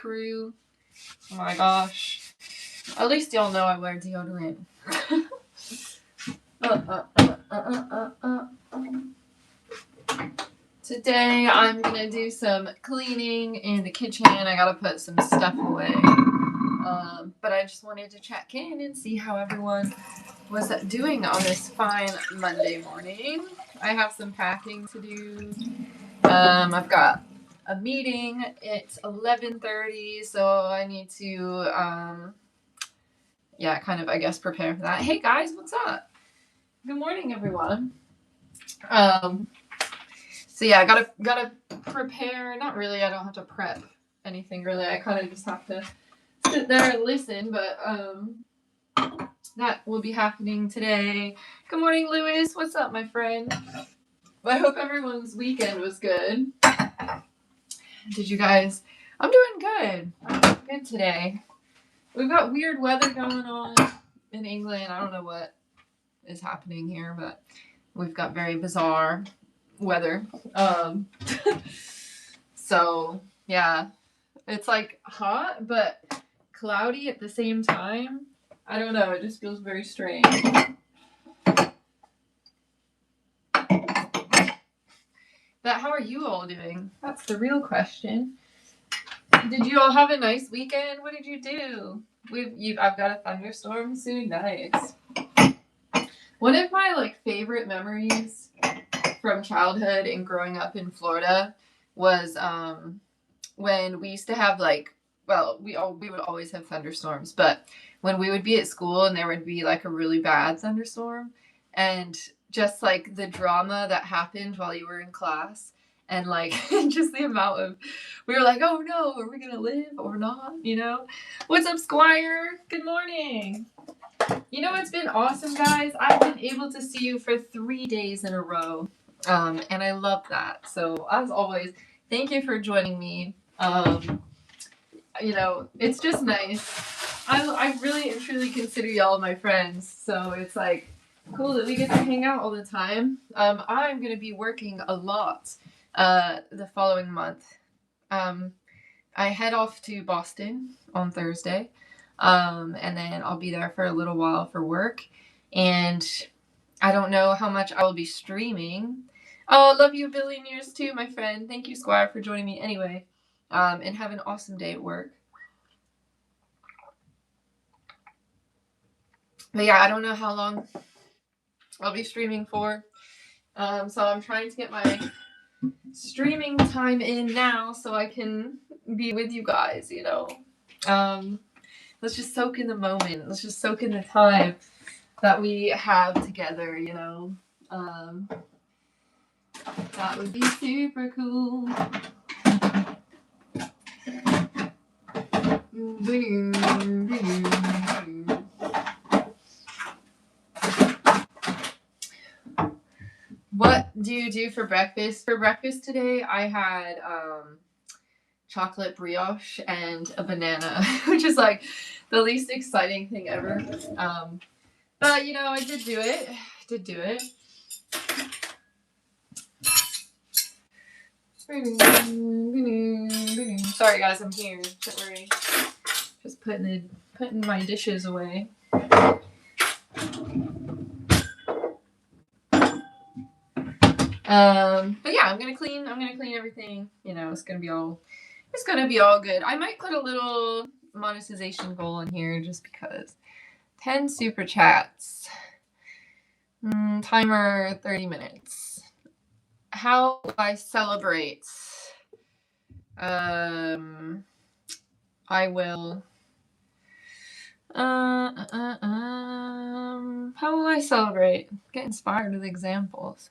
crew. Oh my gosh. At least y'all know I wear deodorant. Today I'm gonna do some cleaning in the kitchen. I gotta put some stuff away. But I just wanted to check in and see how everyone was doing on this fine Monday morning. I have some packing to do. I've got a meeting at 11:30, so I need to kind of, I guess, prepare for that. Hey guys, what's up? Good morning, everyone. So yeah, I gotta prepare. Not really, I don't have to prep anything really. I kind of just have to sit there and listen, but that will be happening today. Good morning, Lewis. What's up, my friend? I hope everyone's weekend was good. Did you guys? I'm doing good. I'm doing good today. We've got weird weather going on in England. I don't know what is happening here, but we've got very bizarre weather. So yeah, it's like hot but cloudy at the same time. I don't know, it just feels very strange. But how are you all doing? That's the real question. Did you all have a nice weekend? What did you do? I've got a thunderstorm soon. Nice. One of my favorite memories from childhood and growing up in Florida was when we used to have we would always have thunderstorms, but when we would be at school and there would be a really bad thunderstorm, and just the drama that happened while you were in class, and just the amount of, we were oh no, are we gonna live or not? What's up, Squire? Good morning. It's been awesome, guys. I've been able to see you for 3 days in a row, and I love that. So as always, thank you for joining me. It's just nice. I really and truly consider y'all my friends, so it's cool that we get to hang out all the time. I'm gonna be working a lot the following month. I head off to Boston on Thursday, and then I'll be there for a little while for work, and I don't know how much I will be streaming. Oh, love you, Billionaires, too, my friend. Thank you, Squire, for joining me anyway. And have an awesome day at work. But yeah, I don't know how long I'll be streaming for. So I'm trying to get my streaming time in now so I can be with you guys, Let's just soak in the moment. Let's just soak in the time that we have together, That would be super cool. What do you do for breakfast? For breakfast today, I had chocolate brioche and a banana, which is the least exciting thing ever. But I did do it. Sorry guys, I'm here. Don't worry. Just putting my dishes away. But yeah, I'm gonna clean everything. It's gonna be all good. I might put a little monetization goal in here just because. 10 super chats. Timer 30 minutes. How do I celebrate? I will. How will I celebrate? Get inspired with examples.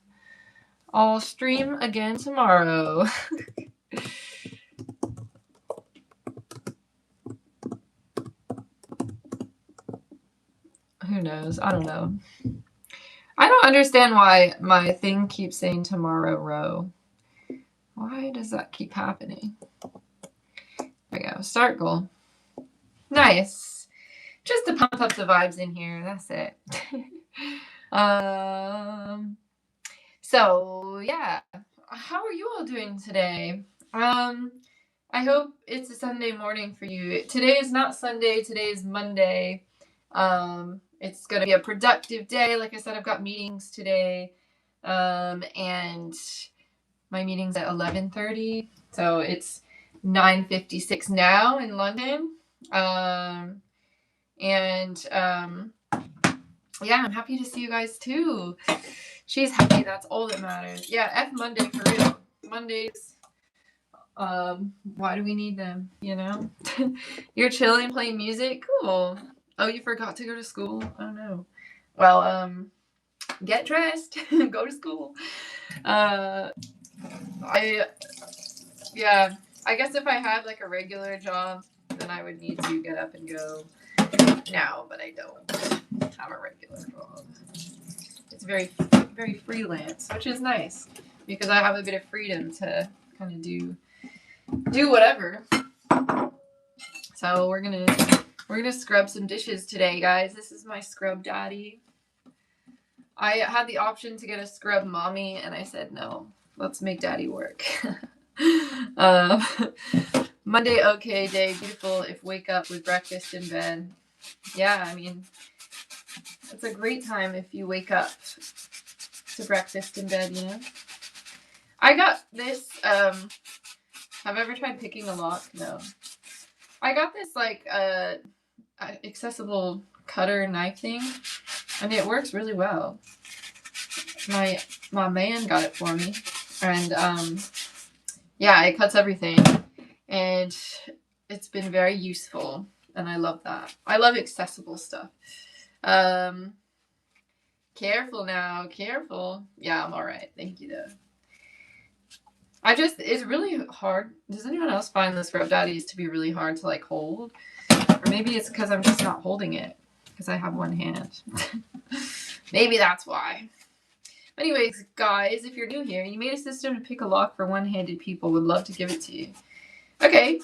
I'll stream again tomorrow. Who knows? I don't know. I don't understand why my thing keeps saying tomorrow row. Why does that keep happening? There we go. Start goal. Nice. Just to pump up the vibes in here. That's it. So yeah. How are you all doing today? I hope it's a Sunday morning for you. Today is not Sunday, today is Monday. It's gonna be a productive day. Like I said, I've got meetings today. And my meeting's at 11:30. So it's 9:56 now in London. Yeah, I'm happy to see you guys too. She's happy, that's all that matters. Yeah, F Monday for real. Mondays, why do we need them, you know? You're chilling, playing music? Cool. Oh, you forgot to go to school? Oh no. Well, get dressed, go to school. I guess if I had like a regular job, then I would need to get up and go now, but I don't have a regular job. It's very, very freelance, which is nice because I have a bit of freedom to kind of do whatever. So we're gonna scrub some dishes today, guys. This is my scrub daddy. I had the option to get a scrub mommy, and I said no. Let's make daddy work. Monday, okay day, beautiful. If wake up with breakfast in bed. Yeah, I mean, it's a great time if you wake up to breakfast in bed, you know? I got this, have I ever tried picking a lock? No. I got this, like, accessible cutter knife thing, and it works really well. My man got it for me, and, yeah, it cuts everything, and it's been very useful, and I love that. I love accessible stuff. Careful now, careful. Yeah, I'm alright. Thank you, though. It's really hard. Does anyone else find the scrub daddies to be really hard to, like, hold? Or maybe it's because I'm just not holding it, because I have one hand. Maybe that's why. Anyways, guys, if you're new here, you made a system to pick a lock for one-handed people. Would love to give it to you. Okay,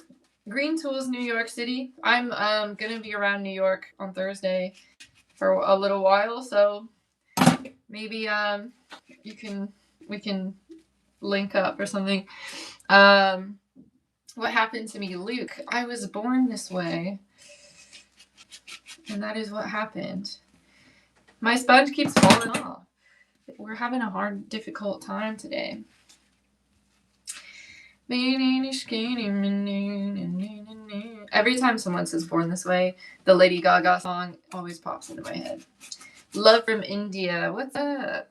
Green Tools, New York City. I'm gonna be around New York on Thursday for a little while, so maybe we can link up or something. What happened to me, Luke? I was born this way, and that is what happened. My sponge keeps falling off. We're having a hard, difficult time today. Every time someone says born this way, the Lady Gaga song always pops into my head. Love from India. What's up?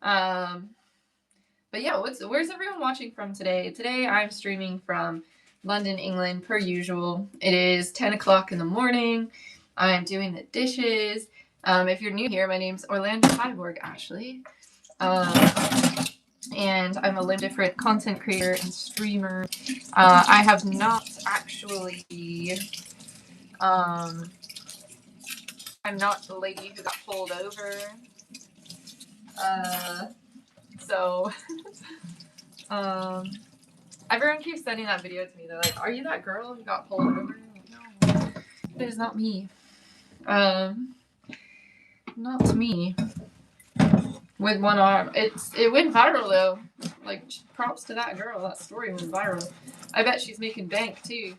But yeah, where's everyone watching from today? Today I'm streaming from London, England, per usual. It is 10 o'clock in the morning. I'm doing the dishes. If you're new here, my name's Orlando Cyborg, Ashley. And I'm a different content creator and streamer. I have not actually, I'm not the lady who got pulled over. So, everyone keeps sending that video to me. They're like, "Are you that girl who got pulled over?" No, it is not me. Not me. With one arm. It went viral though. Like, props to that girl. That story went viral. I bet she's making bank too.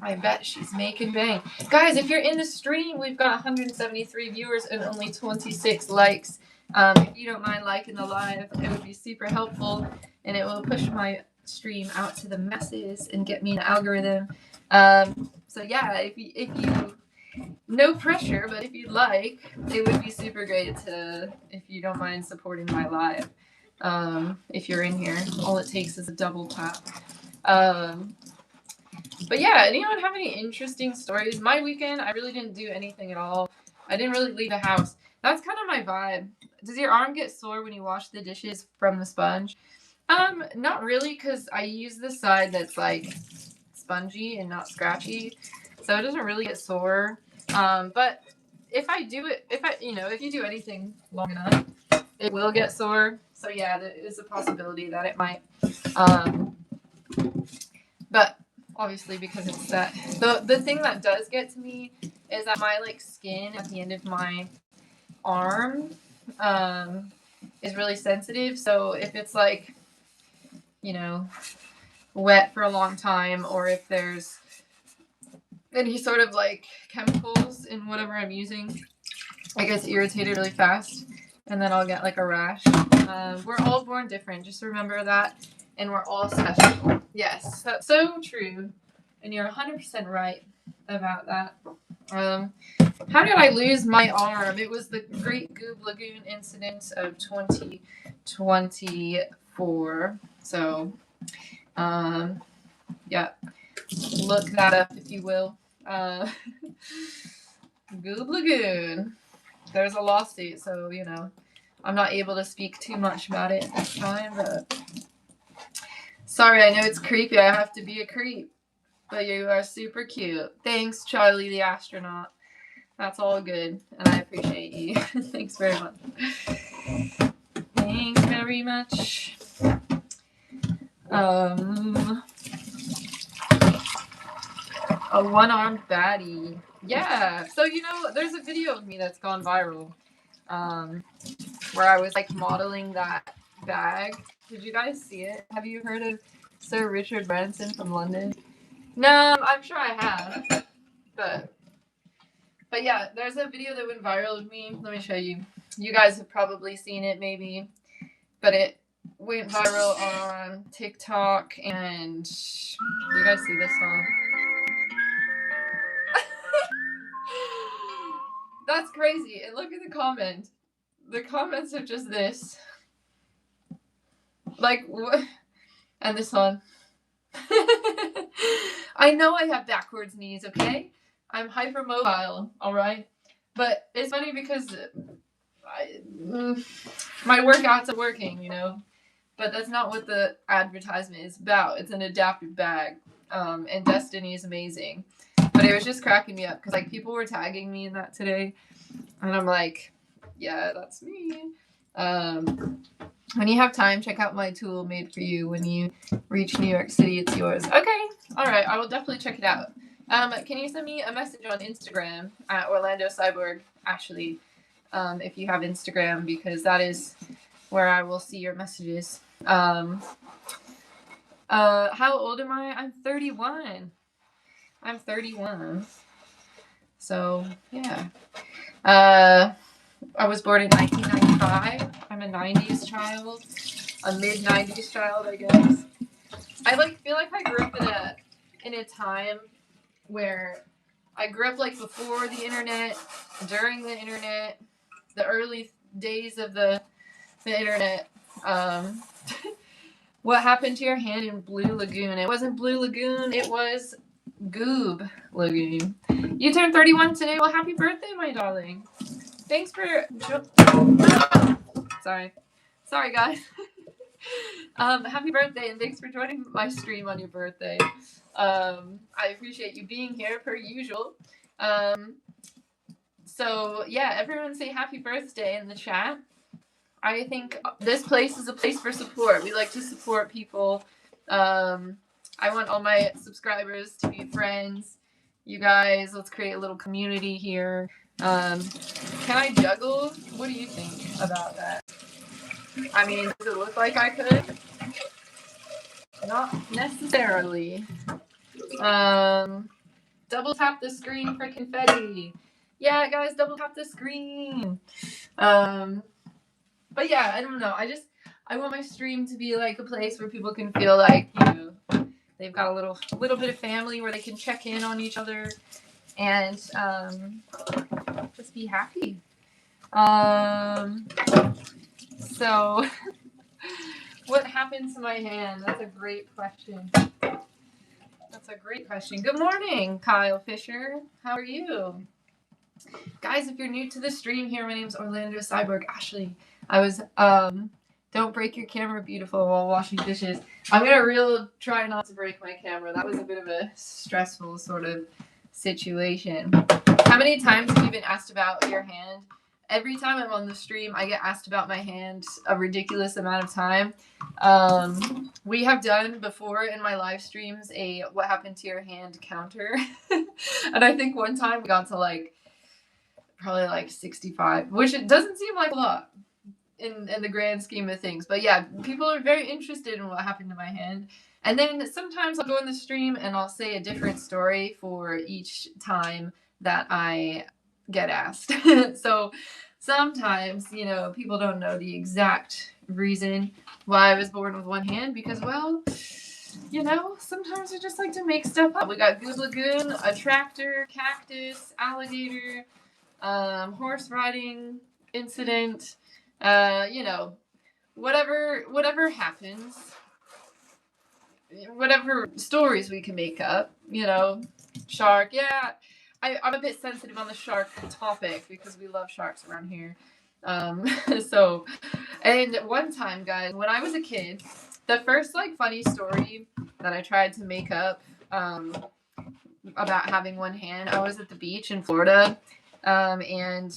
I bet she's making bank. Guys, if you're in the stream, we've got 173 viewers and only 26 likes. If you don't mind liking the live, it would be super helpful, and it will push my stream out to the masses and get me an algorithm. So yeah, if you no pressure, but if you'd like, it would be super great if you don't mind supporting my live. If you're in here, all it takes is a double tap. But yeah, anyone have any interesting stories? My weekend, I really didn't do anything at all. I didn't really leave the house. That's kind of my vibe. Does your arm get sore when you wash the dishes from the sponge? Not really, because I use the side that's like spongy and not scratchy, so it doesn't really get sore. But if I do it, if you do anything long enough, it will get sore. So yeah, there is a possibility that it might. But obviously, because it's that the thing that does get to me is that my like skin at the end of my arm is really sensitive. So if it's like, wet for a long time, or if there's any sort of like chemicals in whatever I'm using, I get irritated really fast, and then I'll get like a rash. We're all born different. Just remember that, and we're all special. Yes, that's so true, and you're 100% right about that. How did I lose my arm? It was the Great Goob Lagoon incident of 2024. So, yeah, look that up if you will. Goob Lagoon. There's a lawsuit, so you know, I'm not able to speak too much about it this time. But sorry, I know it's creepy. I have to be a creep, but you are super cute. Thanks, Charlie the astronaut. That's all good, and I appreciate you. Thanks very much. Thanks very much. A one-armed baddie. Yeah. So, you know, there's a video of me that's gone viral, where I was like modeling that bag. Did you guys see it? Have you heard of Sir Richard Branson from London? No, I'm sure I have. But yeah, there's a video that went viral of me. Let me show you. You guys have probably seen it, maybe. But it went viral on TikTok, and you guys see this song? That's crazy. And look at the comment. The comments are just this. Like, what? And this one. I know I have backwards knees, okay? I'm hypermobile, alright? But it's funny because my workouts are working, you know? But that's not what the advertisement is about. It's an adaptive bag. And Destiny is amazing. But it was just cracking me up because like people were tagging me in that today. And I'm like, yeah, that's me. When you have time, check out my tool made for you. When you reach New York City, it's yours. Okay. All right. I will definitely check it out. Can you send me a message on Instagram at Orlando Cyborg, Ashley, if you have Instagram, because that is where I will see your messages. How old am I? I'm 31. I'm 31. So, yeah. I was born in 1995. I'm a 90s child. A mid-90s child, I guess. I feel like I grew up in a time where I grew up like before the internet, during the internet, the early days of the internet. What happened to your hand in Blue Lagoon? It wasn't Blue Lagoon, it was Goob Lagoon. You turned 31 today. Well, happy birthday, my darling. Thanks for... Sorry, guys. Happy birthday, and thanks for joining my stream on your birthday. I appreciate you being here, per usual. So, yeah, everyone say happy birthday in the chat. I think this place is a place for support. We like to support people. I want all my subscribers to be friends. You guys, let's create a little community here. Can I juggle? What do you think about that? I mean, does it look like I could? Not necessarily. Double tap the screen for confetti. Yeah, guys, double tap the screen. But yeah, I don't know. I want my stream to be like a place where people can feel like, you know, they've got a little bit of family where they can check in on each other and just be happy. So what happened to my hand? That's a great question. Good morning, Kyle Fisher. How are you? Guys, if you're new to the stream here, my name's Orlando Cyborg Ashley. I was, don't break your camera, beautiful, while washing dishes. I'm gonna try not to break my camera. That was a bit of a stressful sort of situation. How many times have you been asked about your hand? Every time I'm on the stream, I get asked about my hand a ridiculous amount of time. We have done before in my live streams a what happened to your hand counter. And I think one time we got to probably 65, which it doesn't seem like a lot in the grand scheme of things. But yeah, people are very interested in what happened to my hand. And then sometimes I'll go in the stream and I'll say a different story for each time that I get asked. So sometimes, people don't know the exact reason why I was born with one hand because, well, sometimes I just like to make stuff up. We got Good Lagoon, a tractor, cactus, alligator, horse riding incident, whatever happens, whatever stories we can make up, shark. Yeah, I'm a bit sensitive on the shark topic because we love sharks around here. So, and one time, guys, when I was a kid, the first funny story that I tried to make up about having one hand, I was at the beach in Florida, and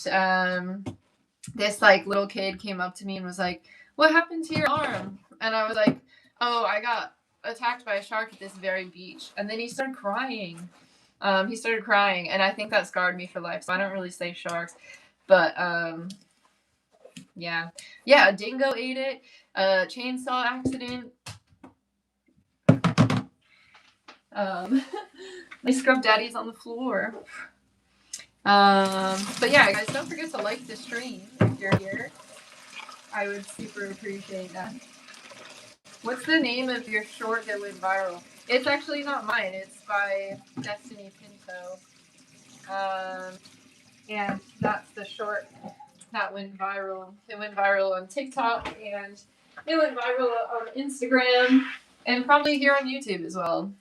this little kid came up to me and was like, "What happened to your arm?" And I was like, "Oh, I got attacked by a shark at this very beach." And then he started crying. And I think that scarred me for life. So I don't really say sharks, but yeah, a dingo ate it. Chainsaw accident. My scrub daddy's on the floor. But yeah, guys, don't forget to like the stream if you're here. I would super appreciate that. What's the name of your short that went viral? It's actually not mine. It's by Destiny Pinto. And that's the short that went viral. It went viral on TikTok and it went viral on Instagram and probably here on YouTube as well.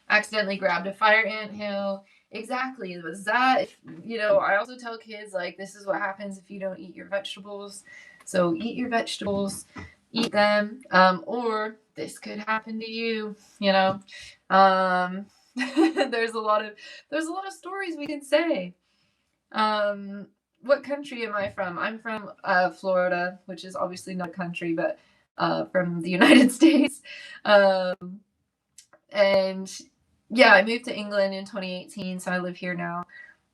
Accidentally grabbed a fire ant hill. Exactly. It was that. I also tell kids this is what happens if you don't eat your vegetables. So eat your vegetables, eat them, or this could happen to you. There's a lot of stories we can say. What country am I from? I'm from Florida, which is obviously not a country, but from the United States. And yeah, I moved to England in 2018, so I live here now.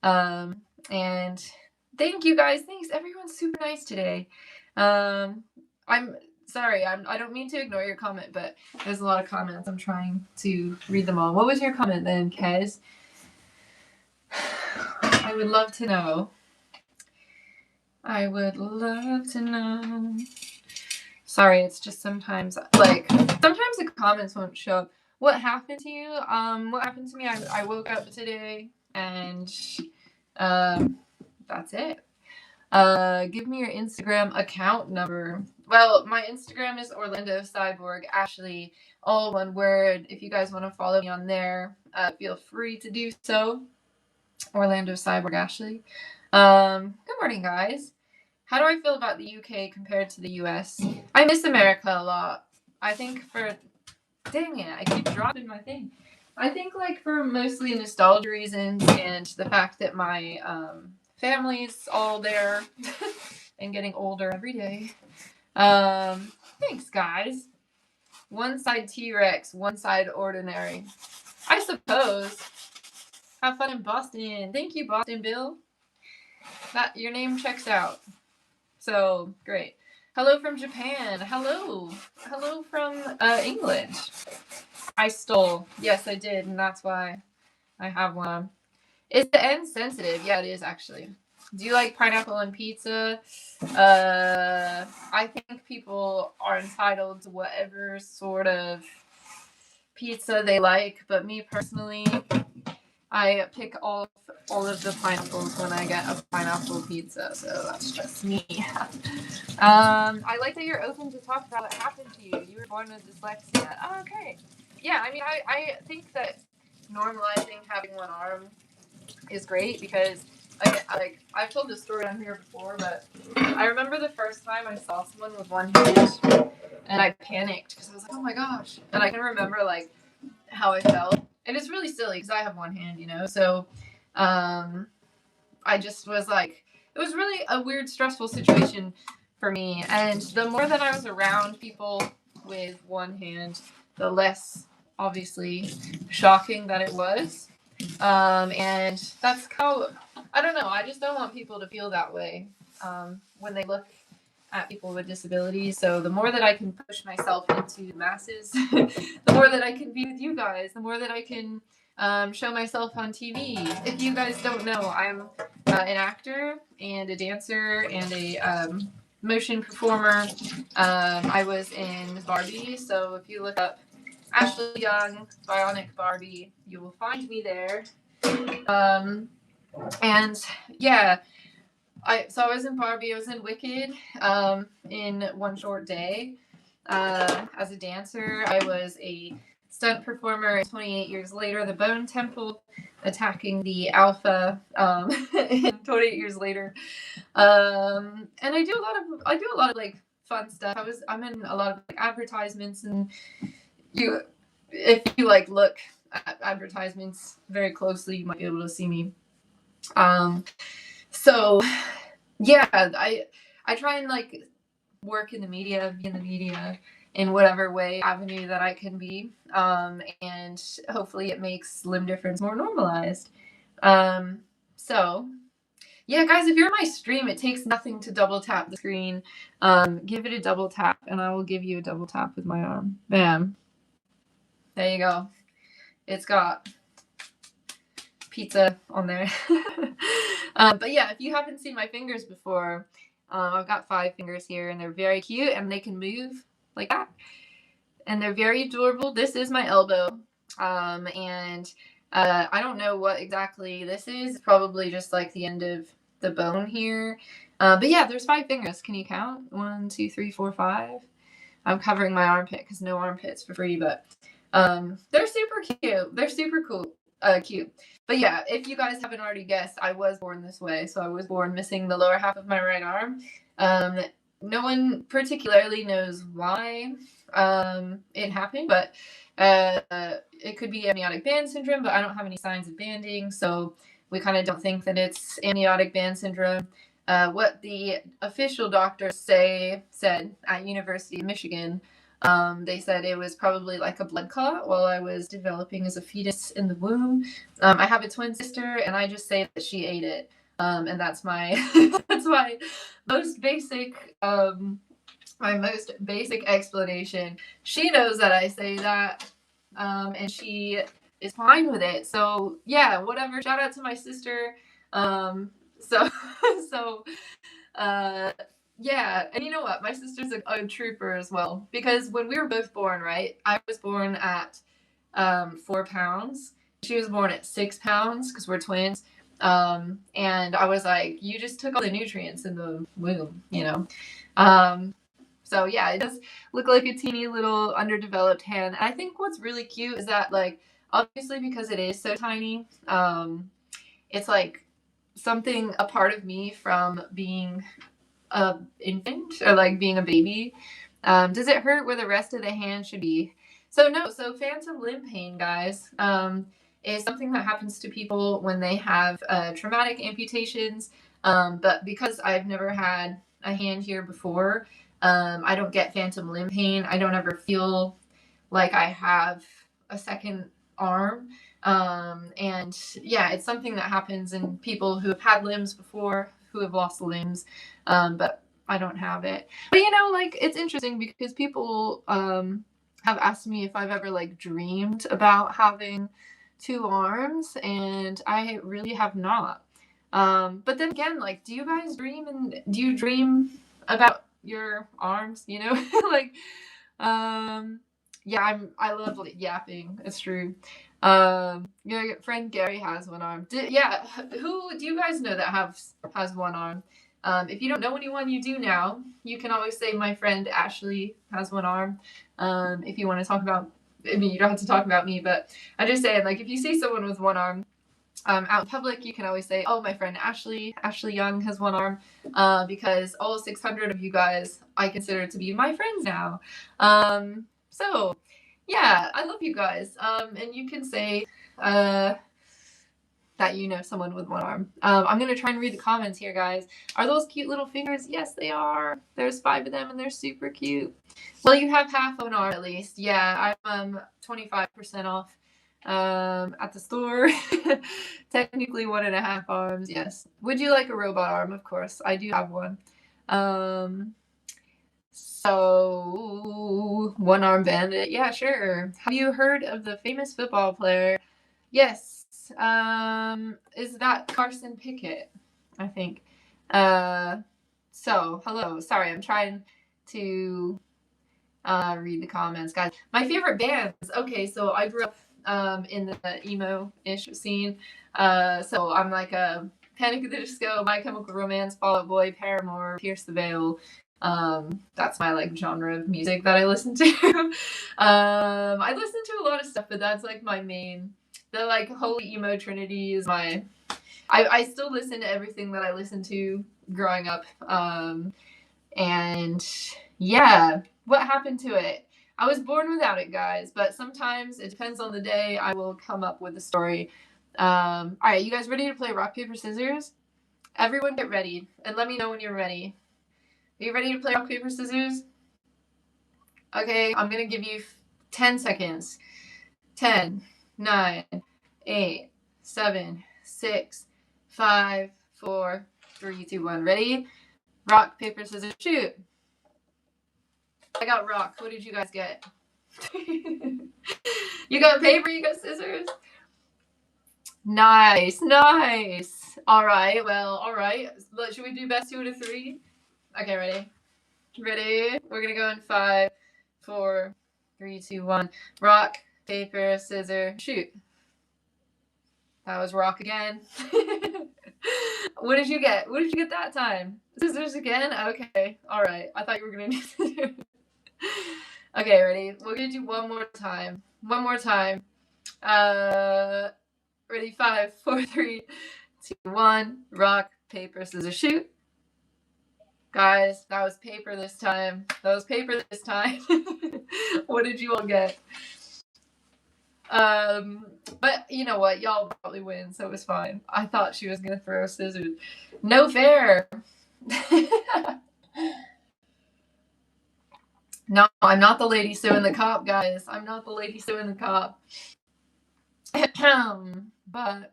And thank you guys. Thanks. Everyone's super nice today. I'm sorry. I don't mean to ignore your comment, but there's a lot of comments. I'm trying to read them all. What was your comment then, Kez? I would love to know. Sorry, it's just sometimes the comments won't show up. What happened to you? What happened to me? I woke up today and that's it. Give me your Instagram account number. Well, my Instagram is Orlando Cyborg Ashley, all one word. If you guys want to follow me on there, feel free to do so. Orlando Cyborg Ashley. Good morning, guys. How do I feel about the UK compared to the US? I miss America a lot. I think dang it, I keep dropping my thing. I think for mostly nostalgia reasons and the fact that my family's all there and getting older every day. Thanks, guys. One side T-Rex, one side ordinary. I suppose. Have fun in Boston. Thank you, Boston Bill. Your name checks out. So great. Hello from Japan. Hello from England. I stole. Yes, I did, and that's why I have one. Is the end sensitive? Yeah, it is actually. Do you like pineapple on pizza? I think people are entitled to whatever sort of pizza they like, but me personally, I pick off all of the pineapples when I get a pineapple pizza, so that's just me. I like that you're open to talk about what happened to you. You were born with dyslexia. Oh, okay. Yeah, I mean, I think that normalizing having one arm is great because I've told this story on here before, but I remember the first time I saw someone with one hand and I panicked because I was like, oh my gosh. And I can remember how I felt. And it's really silly because I have one hand, so I just was it was really a weird, stressful situation for me. And the more that I was around people with one hand, the less, obviously, shocking that it was. And that's how, I don't know, I just don't want people to feel that way when they look at people with disabilities. So the more that I can push myself into the masses, the more that I can be with you guys, the more that I can show myself on TV. If you guys don't know, I'm an actor and a dancer and a motion performer. I was in Barbie, so if you look up Ashley Young, Bionic Barbie, you will find me there. And yeah, I was in Barbie, I was in Wicked in One Short Day. As a dancer, I was a stunt performer. 28 years later, the Bone Temple attacking the Alpha. 28 years later, and I do a lot of like fun stuff. I'm in a lot of like advertisements, and if you like look at advertisements very closely, you might be able to see me. So yeah, I try and like work in the media, be in the media in whatever way avenue that I can be, and hopefully it makes limb difference more normalized. So yeah, guys, if you're on my stream, it takes nothing to double tap the screen. Give it a double tap, and I will give you a double tap with my arm. Bam. There you go. It's got pizza on there. But yeah, if you haven't seen my fingers before, I've got 5 fingers here, and they're very cute, and they can move like that. And they're very adorable. This is my elbow. And I don't know what exactly this is. It's probably just like the end of the bone here. But yeah, there's 5 fingers. Can you count? 1, 2, 3, 4, 5. I'm covering my armpit because no armpits for free, but they're super cute. They're super cool. Cute. But yeah, if you guys haven't already guessed, I was born this way. So I was born missing the lower half of my right arm. No one particularly knows why it happened, but it could be amniotic band syndrome, but I don't have any signs of banding, so we kind of don't think that it's amniotic band syndrome. What the official doctors said at University of Michigan, they said it was probably like a blood clot while I was developing as a fetus in the womb. I have a twin sister, and I just say that she ate it, and that's my that's my most basic explanation. She knows that I say that, and she is fine with it. So yeah, whatever. Shout out to my sister. So yeah, and you know what? My sister's a trooper as well, because when we were both born, right? I was born at 4 pounds. She was born at 6 pounds because we're twins. And I was like, you just took all the nutrients in the womb, you know. So yeah, it does look like a teeny little underdeveloped hand. And I think what's really cute is that, like, obviously because it is so tiny, it's like a part of me from being a infant or like being a baby. Does it hurt where the rest of the hand should be? So no, so phantom limb pain, guys, is something that happens to people when they have traumatic amputations. But because I've never had a hand here before, I don't get phantom limb pain. I don't ever feel like I have a second arm. And yeah, it's something that happens in people who have had limbs before, who have lost limbs, but I don't have it. But you know, like, it's interesting because people have asked me if I've ever like dreamed about having 2 arms, and I really have not. But then again, like, do you guys dream, and do you dream about your arms, you know? Like, yeah, I love like yapping. It's true. Your friend Gary has 1 arm. Yeah, who do you guys know that has 1 arm? If you don't know anyone, you do now. You can always say my friend Ashley has 1 arm. If you want to talk about, I mean, you don't have to talk about me, but I'm just saying, like, if you see someone with 1 arm out in public, you can always say, oh, my friend Ashley Young has 1 arm, because all 600 of you guys I consider to be my friends now. So yeah, I love you guys. And you can say that you know someone with 1 arm. I'm gonna try and read the comments here, guys. Are those cute little fingers? Yes, they are. There's 5 of them, and they're super cute. Well, you have half of an arm at least. Yeah, I'm 25% off at the store. Technically 1.5 arms. Yes. Would you like a robot arm? Of course, I do have one. So, One Arm Bandit. Yeah, sure. Have you heard of the famous football player? Yes. Is that Carson Pickett? I think. Hello. Sorry, I'm trying to read the comments, guys. My favorite bands. Okay, so I grew up in the emo-ish scene. So I'm like a Panic at the Disco, My Chemical Romance, Fall Out Boy, Paramore, Pierce the Veil. That's my like genre of music that I listen to. I listen to a lot of stuff, but that's like my main. The like holy emo trinity is my. I still listen to everything that I listened to growing up. And yeah, what happened to it? I was born without it, guys, but sometimes it depends on the day. I will come up with a story. All right, you guys ready to play rock, paper, scissors? Everyone get ready and let me know when you're ready. Are you ready to play rock, paper, scissors? Okay, I'm going to give you 10 seconds. 10, 9, 8, 7, 6, 5, 4, 3, 2, 1. Ready? Rock, paper, scissors, shoot. I got rock. What did you guys get? You got paper, you got scissors? Nice, nice. All right, well, all right. Should we do best 2 out of 3? Okay, ready? Ready? We're going to go in 5, 4, 3, 2, 1. Rock, paper, scissors, shoot. That was rock again. What did you get? What did you get that time? Scissors again? Okay. All right. I thought you were going to do scissors. Okay, ready? We're going to do one more time. One more time. Ready? 5, 4, 3, 2, 1. Rock, paper, scissors, shoot. Guys, that was paper this time. That was paper this time. What did you all get? But you know what? Y'all probably win, so it was fine. I thought she was gonna throw scissors. No fair. No, I'm not the lady suing the cop, guys. I'm not the lady suing the cop. But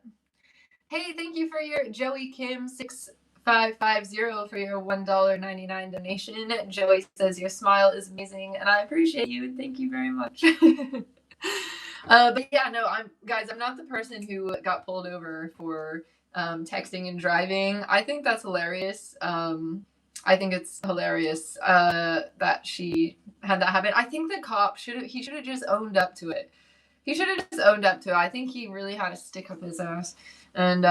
hey, thank you for your Joey Kim 6550 for your $1.99 donation. Joey says your smile is amazing, and I appreciate you, and thank you very much. But yeah, no, I'm not the person who got pulled over for texting and driving. I think that's hilarious. I think it's hilarious that she had that happen. I think the cop should have just owned up to it. He should have just owned up to it. I think he really had to stick up his ass. And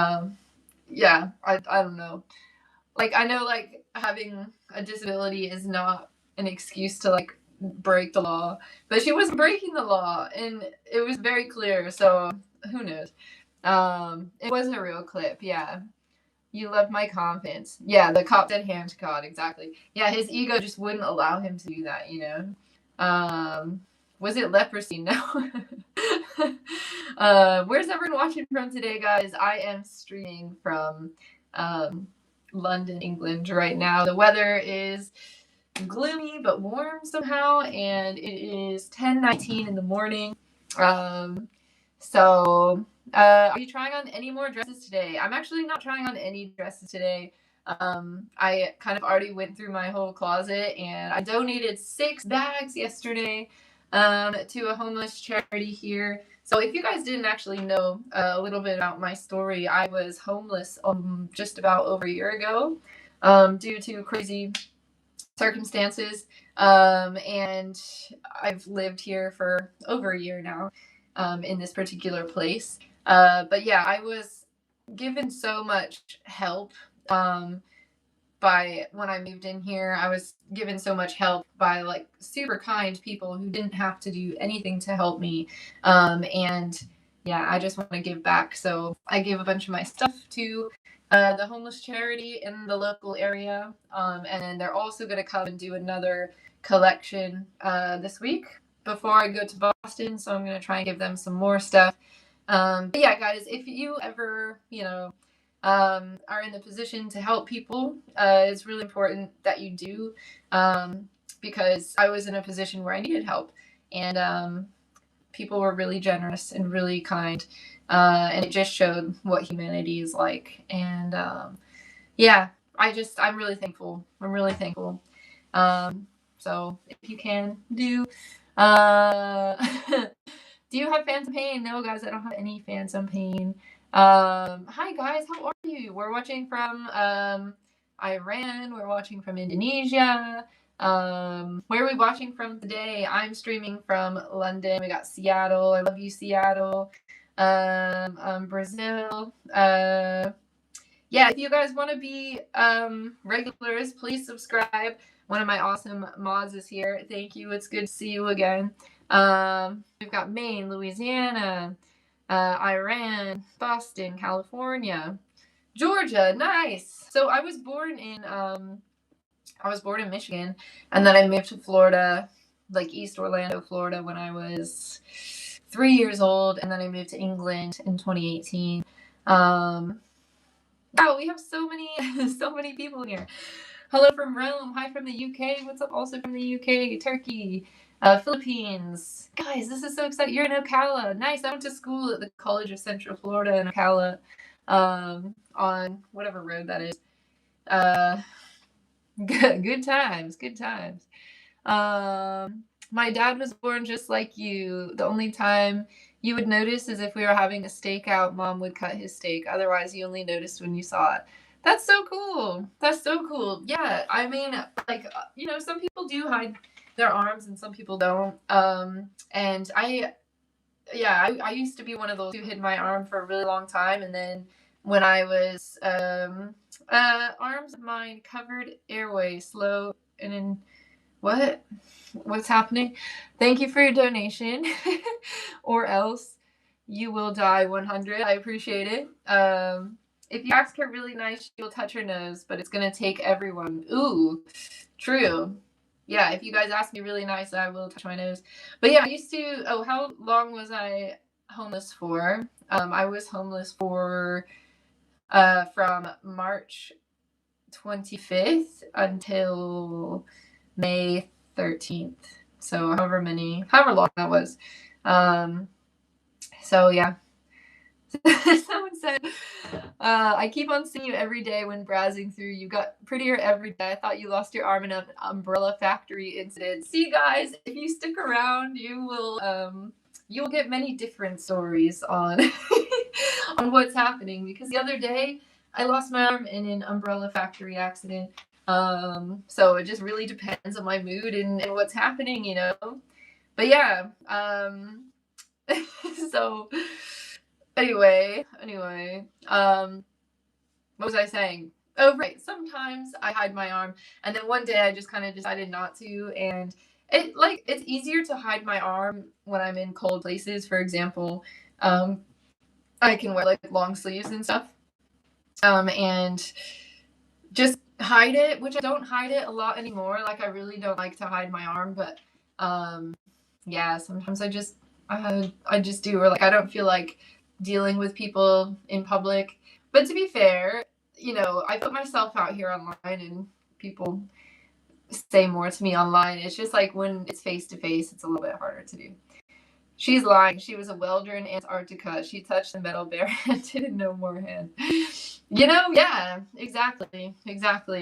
yeah, I don't know. Like, I know like having a disability is not an excuse to like break the law, but she wasn't breaking the law, and it was very clear. So who knows? It wasn't a real clip. Yeah. You love my confidence. Yeah, the cop said hand to God, exactly. Yeah, his ego just wouldn't allow him to do that, you know? Was it leprosy? No. Where's everyone watching from today, guys? I am streaming from London, England right now. The weather is gloomy but warm somehow, and it is 10:19 in the morning. So are you trying on any more dresses today? I'm actually not trying on any dresses today. I kind of already went through my whole closet, and I donated 6 bags yesterday to a homeless charity here. So if you guys didn't actually know a little bit about my story, I was homeless just about over a year ago due to crazy circumstances. And I've lived here for over a year now in this particular place. But yeah, I was given so much help by when I moved in here. I was given so much help by like super kind people who didn't have to do anything to help me. And yeah, I just want to give back. So I gave a bunch of my stuff to the homeless charity in the local area. And they're also going to come and do another collection this week before I go to Boston. So I'm going to try and give them some more stuff. But yeah, guys, if you ever, are in the position to help people, it's really important that you do, because I was in a position where I needed help, and people were really generous and really kind, and it just showed what humanity is like. And yeah, I'm really thankful. I'm really thankful. So if you can, do. Uh, do you have Phantom Pain? No, guys, I don't have any Phantom Pain. Hi, guys, how are you? We're watching from Iran. We're watching from Indonesia. Where are we watching from today? I'm streaming from London. We got Seattle. I love you, Seattle. Brazil. Yeah, if you guys want to be regulars, please subscribe. One of my awesome mods is here. Thank you. It's good to see you again. We've got Maine, Louisiana, Iran, Boston, California, Georgia. Nice. So I was born in Michigan, and then I moved to Florida, like East Orlando, Florida, when I was 3 years old, and then I moved to England in 2018. Wow, we have so many people here. Hello from Rome. Hi from the UK. What's up? Also from the UK, Turkey, Philippines. Guys, this is so exciting. You're in Ocala. Nice. I went to school at the College of Central Florida in Ocala, on whatever road that is. Good times. Good times. My dad was born just like you. The only time you would notice is if we were having a stakeout, Mom would cut his steak. Otherwise, you only noticed when you saw it. That's so cool. That's so cool. Yeah, I mean, like, some people do hide their arms and some people don't. And I used to be one of those who hid my arm for a really long time. And then when I was, arms of mine covered airway, slow and in, what's happening? Thank you for your donation. Or else you will die 100. I appreciate it. If you ask her really nice, she'll touch her nose, but it's going to take everyone. Ooh, true. Yeah, if you guys ask me really nice, I will touch my nose. But yeah, I used to, how long was I homeless for? I was homeless for, from March 25th until May 13th. So however long that was. So yeah. Someone said, I keep on seeing you every day when browsing through. You got prettier every day. I thought you lost your arm in an umbrella factory incident. See, guys, if you stick around, you'll get many different stories on on what's happening. Because the other day, I lost my arm in an umbrella factory accident. So it just really depends on my mood and what's happening, But yeah, so anyway, what was I saying? Oh, right. Sometimes I hide my arm, and then one day I just kind of decided not to, and it's easier to hide my arm when I'm in cold places. For example, I can wear like long sleeves and stuff, and just hide it, which I don't hide it a lot anymore. Like I really don't like to hide my arm, but yeah, sometimes I just do, or like I don't feel like dealing with people in public. But to be fair, I put myself out here online and people say more to me online. It's just like when it's face to face, it's a little bit harder to do. She's lying. She was a welder in Antarctica. She touched the metal barehanded and no more hand. Yeah, exactly.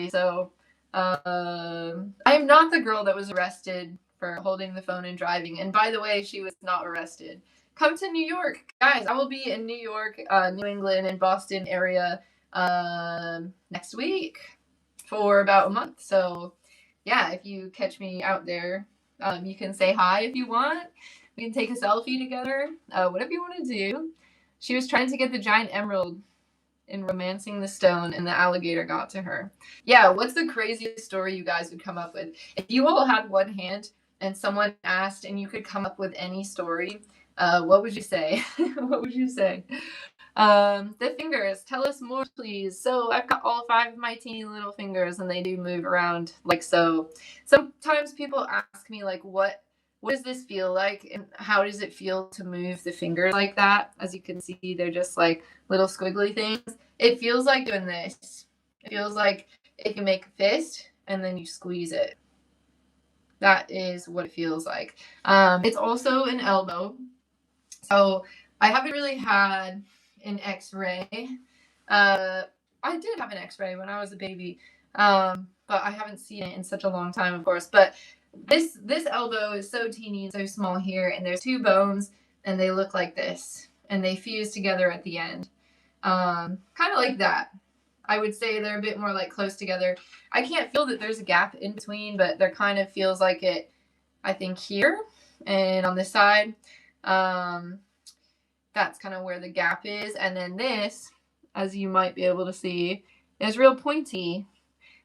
So, I am not the girl that was arrested for holding the phone and driving. And by the way, she was not arrested. Come to New York, guys. I will be in New York, New England, and Boston area next week for about a month. So, yeah, if you catch me out there, you can say hi if you want. We can take a selfie together. Whatever you want to do. She was trying to get the giant emerald in Romancing the Stone, and the alligator got to her. Yeah, what's the craziest story you guys would come up with? If you all had one hand and someone asked and you could come up with any story, what would you say? What would you say? The fingers, tell us more, please. So I've got all 5 of my teeny little fingers, and they do move around like so. Sometimes people ask me, like, what does this feel like, and how does it feel to move the fingers like that? As you can see, they're just like little squiggly things. It feels like doing this. It feels like if you make a fist and then you squeeze it. That is what it feels like. It's also an elbow. So I haven't really had an x-ray. I did have an x-ray when I was a baby, but I haven't seen it in such a long time, of course. But This elbow is so teeny and so small here, and there's 2 bones, and they look like this, and they fuse together at the end. Kind of like that. I would say they're a bit more like close together. I can't feel that there's a gap in between, but there kind of feels like it, I think, here and on this side. That's kind of where the gap is. And then this, as you might be able to see, is real pointy.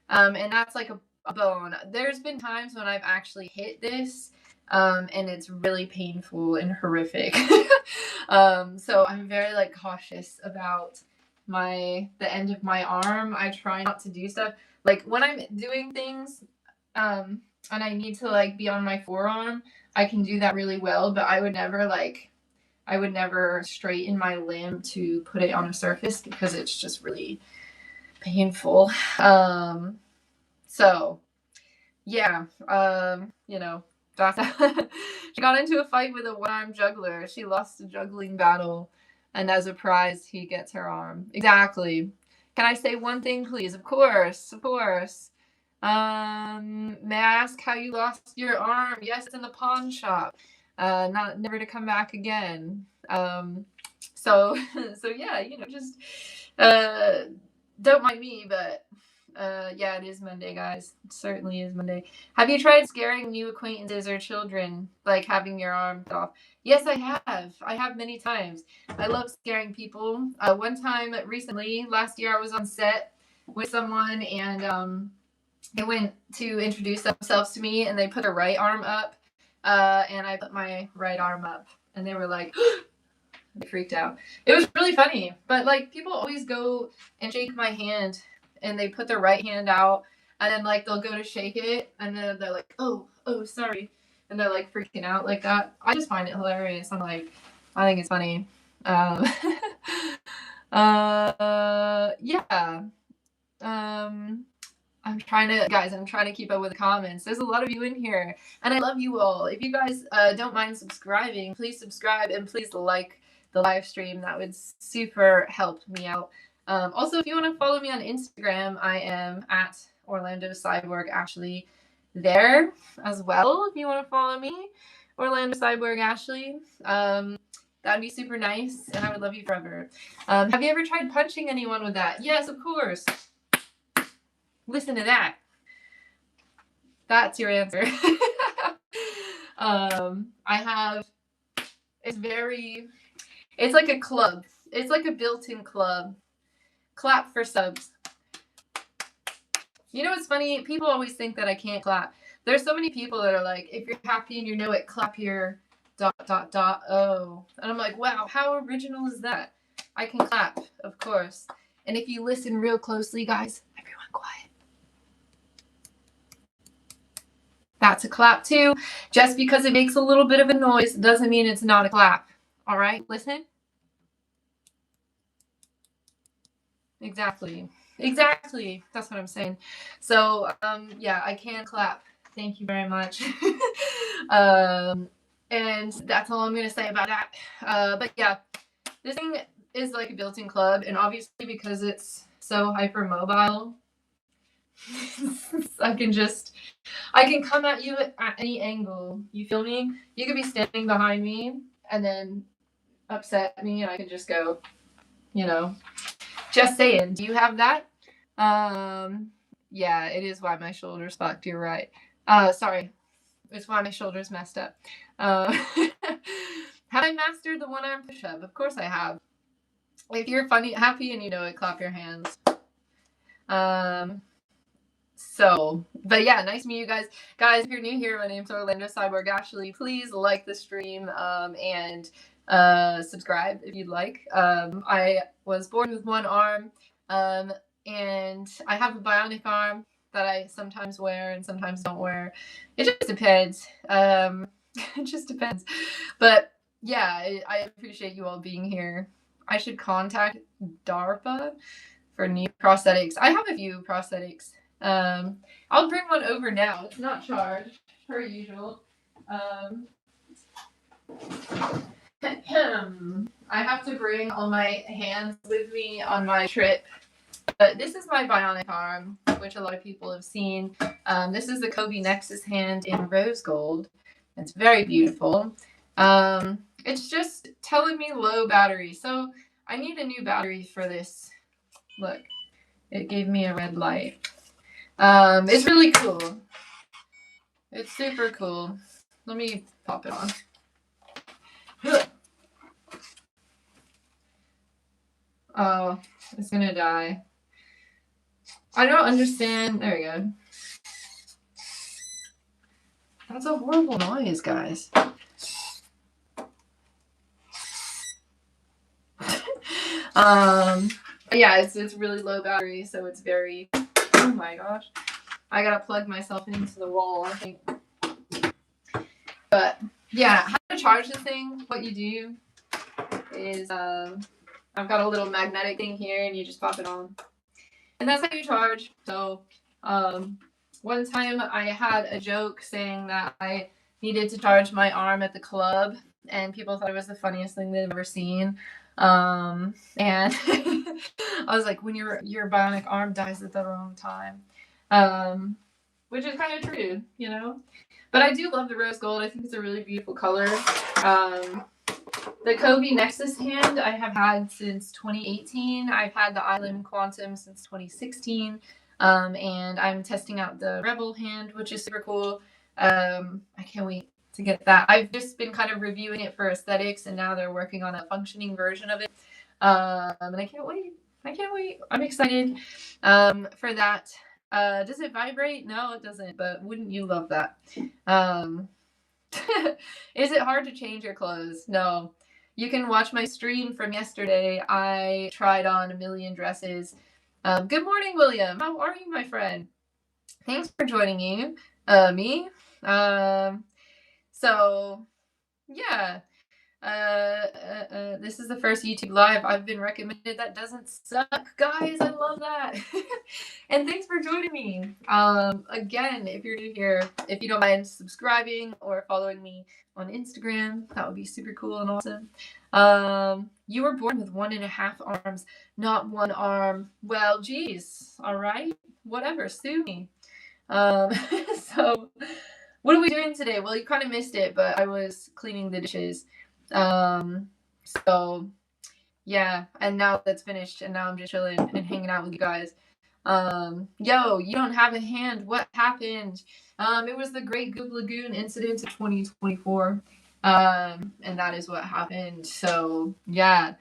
And that's like a bone. There's been times when I've actually hit this, and it's really painful and horrific. So I'm very like cautious about the end of my arm. I try not to do stuff like when I'm doing things, and I need to like be on my forearm. I can do that really well, but I would never straighten my limb to put it on a surface because it's just really painful. So yeah, that's she got into a fight with a one-armed juggler. She lost a juggling battle, and as a prize, he gets her arm. Exactly. Can I say one thing, please? Of course, of course. May I ask how you lost your arm? Yes, in the pawn shop. Never to come back again. So yeah, just don't mind me, but yeah, it is Monday, guys. It certainly is Monday. Have you tried scaring new acquaintances or children, like having your arm cut off? Yes, I have. I have many times. I love scaring people. One time recently, last year, I was on set with someone, and they went to introduce themselves to me, and they put their right arm up, and I put my right arm up, and they were like, they freaked out. It was really funny, but like people always go and shake my hand, and they put their right hand out, and then like they'll go to shake it, and then they're like, oh, sorry, and they're like freaking out like that. I just find it hilarious. I think it's funny. Yeah. I'm trying to keep up with the comments. There's a lot of you in here, and I love you all. If you guys don't mind subscribing, please subscribe and please like the live stream. That would super help me out. Also, if you want to follow me on Instagram, I am at Orlando Cyborg Ashley there as well. If you want to follow me, Orlando Cyborg Ashley, that'd be super nice, and I would love you forever. Have you ever tried punching anyone with that? Yes, of course. Listen to that. That's your answer. I have, it's like a club. It's like a built-in club. Clap for subs. You know what's funny? People always think that I can't clap. There's so many people that are like, if you're happy and you know it, clap your ... oh. And I'm like, wow, how original is that? I can clap, of course. And if you listen real closely, guys, everyone quiet. That's a clap too. Just because it makes a little bit of a noise doesn't mean it's not a clap. All right, listen. Exactly. That's what I'm saying. So, yeah, I can clap. Thank you very much. And that's all I'm going to say about that. But yeah, this thing is like a built-in club, and obviously because it's so hypermobile, I can come at you at any angle. You feel me? You could be standing behind me and then upset me, and I could just go, just saying. Do you have that? Yeah, it is why my shoulder's fucked. You're right. Sorry. It's why my shoulder's messed up. Have I mastered the one-arm push-up? Of course I have. If you're happy and you know it, clap your hands. But yeah, nice to meet you guys. Guys, if you're new here, my name's Orlando Cyborg Ashley. Please like the stream and subscribe if you'd like. I was born with one arm, and I have a bionic arm that I sometimes wear and sometimes don't wear. It just depends. It just depends. But yeah, I appreciate you all being here. I should contact DARPA for new prosthetics. I have a few prosthetics. I'll bring one over now. It's not charged, per usual. I have to bring all my hands with me on my trip But this is my bionic arm, which a lot of people have seen. This is the Kobe Nexus hand in rose gold. It's very beautiful. It's just telling me low battery. So I need a new battery for this. Look, it gave me a red light. It's really cool. It's super cool. Let me pop it on. Oh, it's gonna die. I don't understand. There we go. That's a horrible noise, guys. Yeah, it's really low battery, so it's very. Oh my gosh, I gotta plug myself into the wall, I think. But yeah, how to charge the thing? What you do is I've got a little magnetic thing here, and you just pop it on, and that's how you charge. So one time I had a joke saying that I needed to charge my arm at the club, and people thought it was the funniest thing they've ever seen. And I was like, when your bionic arm dies at the wrong time, which is kind of true, you know. But I do love the rose gold. I think it's a really beautiful color. The Kobe Nexus hand I have had since 2018. I've had the Island Quantum since 2016. And I'm testing out the Rebel hand, which is super cool. I can't wait to get that. I've just been kind of reviewing it for aesthetics, and now they're working on a functioning version of it. And I can't wait. I'm excited for that. Does it vibrate? No, it doesn't, but wouldn't you love that? Is it hard to change your clothes? No. You can watch my stream from yesterday. I tried on a million dresses. Good morning, William. How are you, my friend? Thanks for joining me. So, yeah. This is the first YouTube live I've been recommended that doesn't suck, guys. I love that. And thanks for joining me. Again, if you're new here, if you don't mind subscribing or following me on Instagram, that would be super cool and awesome. You were born with 1.5 arms, not one arm. Well, geez. All right. Whatever. Sue me. So what are we doing today? Well, you kind of missed it, but I was cleaning the dishes. So yeah, and now that's finished, and now I'm just chilling and hanging out with you guys. Yo, you don't have a hand. What happened? It was the Great Goop Lagoon incident of 2024. And that is what happened. So yeah.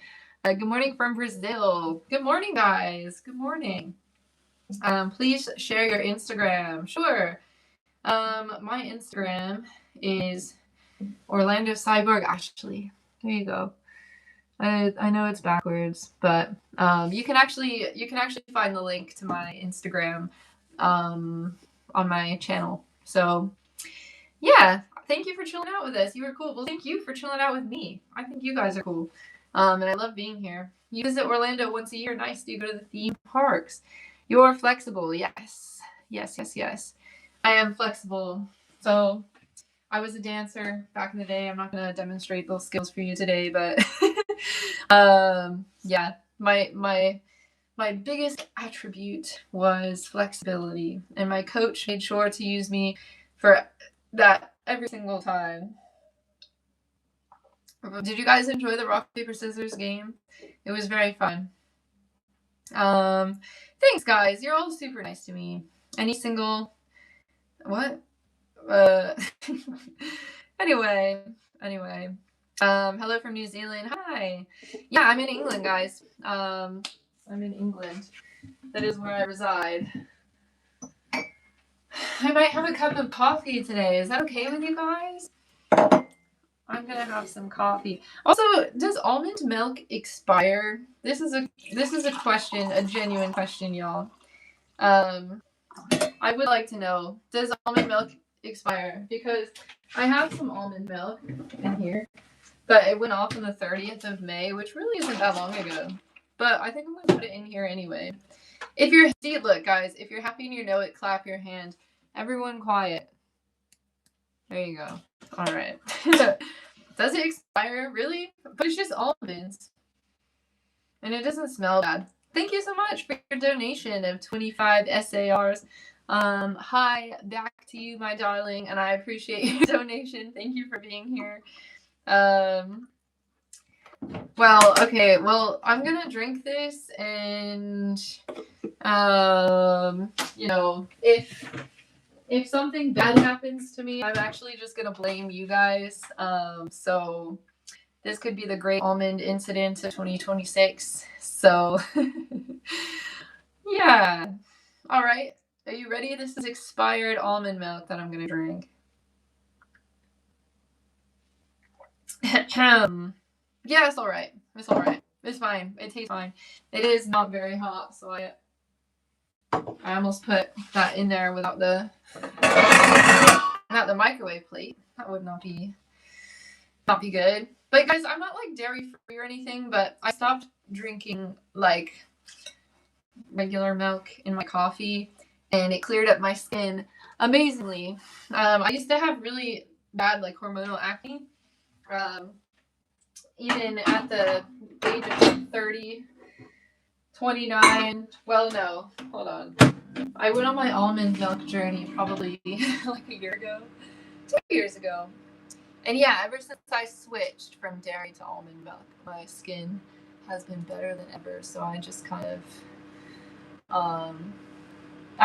Good morning from Brazil. Good morning, guys. Good morning. Please share your Instagram. Sure. My Instagram is Orlando Cyborg Ashley. There you go. I know it's backwards, but you can actually find the link to my Instagram on my channel. So yeah, thank you for chilling out with us. You were cool. Well, thank you for chilling out with me. I think you guys are cool. And I love being here. You visit Orlando once a year. Nice. Do you go to the theme parks? You're flexible. Yes. I am flexible. So I was a dancer back in the day. I'm not going to demonstrate those skills for you today, but yeah, my biggest attribute was flexibility, and my coach made sure to use me for that every single time. Did you guys enjoy the rock paper scissors game? It was very fun. Thanks, guys. You're all super nice to me. Any single what? Anyway. Hello from New Zealand. Hi. Yeah, I'm in England, guys. I'm in England. That is where I reside. I might have a cup of coffee today. Is that okay with you guys? I'm gonna have some coffee. Also, does almond milk expire? This is a question, a genuine question, y'all. I would like to know, does almond milk expire? Because I have some almond milk in here, but it went off on the 30th of May, which really isn't that long ago. But I think I'm going to put it in here anyway. Look, guys, if you're happy and you know it, clap your hand. Everyone quiet. There you go. All right. Does it expire? Really? But it's just almonds. And it doesn't smell bad. Thank you so much for your donation of 25 SARs. Hi, back to you, my darling, and I appreciate your donation. Thank you for being here. Well, okay, well, I'm gonna drink this, and you know, if something bad happens to me, I'm actually just gonna blame you guys. So this could be the great almond incident of 2026. So yeah. All right. Are you ready? This is expired almond milk that I'm gonna drink. Yeah, it's all right. It's all right. It's fine. It tastes fine. It is not very hot, so I almost put that in there without the microwave plate. That would not be good. But guys, I'm not like dairy free or anything, but I stopped drinking like regular milk in my coffee, and it cleared up my skin amazingly. I used to have really bad like hormonal acne. Even at the age of 30, 29. Well, no, hold on. I went on my almond milk journey probably like a year ago, 2 years ago. And yeah, ever since I switched from dairy to almond milk, my skin has been better than ever. So I just kind of, I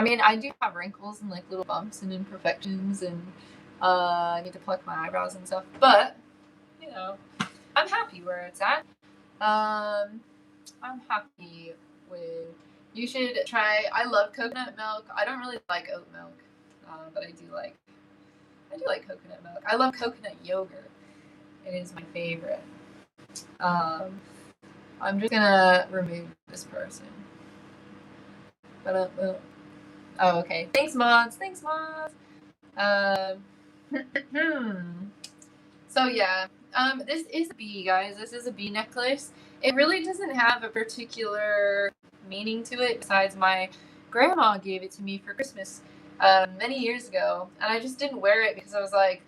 mean, I do have wrinkles and like little bumps and imperfections, and I need to pluck my eyebrows and stuff. But, you know, I'm happy where it's at. I'm happy with. You should try. I love coconut milk. I don't really like oat milk, but I do like coconut milk. I love coconut yogurt. It is my favorite. I'm just gonna remove this person. Oh, okay. Thanks, mods. Thanks, mods. So yeah, this is a bee, guys. This is a bee necklace. It really doesn't have a particular meaning to it besides my grandma gave it to me for Christmas many years ago, and I just didn't wear it because I was like,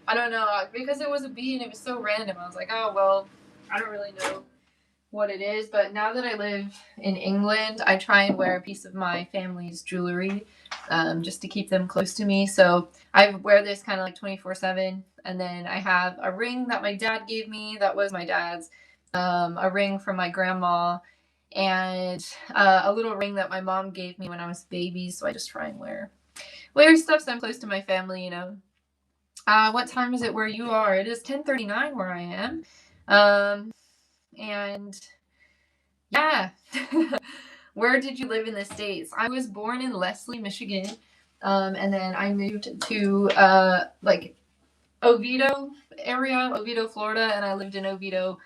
I don't know, because it was a bee and it was so random. I was like, oh well, I don't really know what it is. But now that I live in England, I try and wear a piece of my family's jewelry just to keep them close to me. So I wear this kind of like 24/7. And then I have a ring that my dad gave me that was my dad's, a ring from my grandma, and a little ring that my mom gave me when I was a baby. So I just try and wear stuff so I'm close to my family, you know. What time is it where you are? It is 10:39 where I am. And yeah. Where did you live in the States? I was born in Leslie, Michigan. And then I moved to like Oviedo area, Oviedo, Florida, and I lived in Oviedo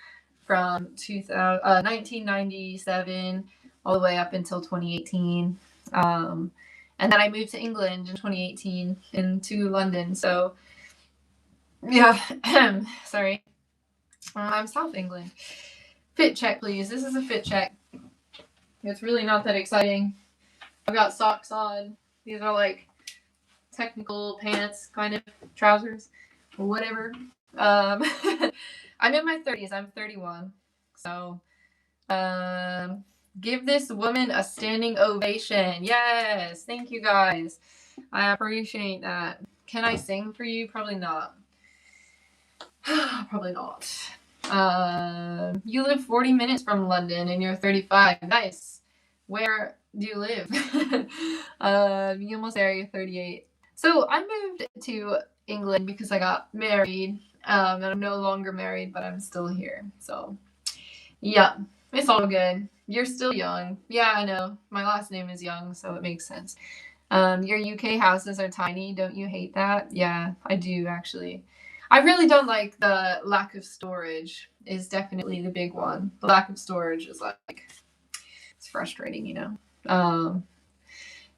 from 1997 all the way up until 2018. And then I moved to England in 2018 into London. So yeah, sorry. I'm South England. Fit check, please. This is a fit check. It's really not that exciting. I've got socks on. These are like technical pants, kind of trousers, whatever. I'm in my 30s. I'm 31. So, give this woman a standing ovation. Yes, thank you guys. I appreciate that. Can I sing for you? Probably not. Probably not. You live 40 minutes from London and you're 35. Nice. Where do you live? You almost there, you're 38. So I moved to England because I got married. And I'm no longer married, but I'm still here. So yeah, it's all good. You're still young. Yeah, I know. My last name is Young, so it makes sense. Your UK houses are tiny. Don't you hate that? Yeah, I do actually. I really don't like the lack of storage is definitely the big one. The lack of storage is like, it's frustrating, you know.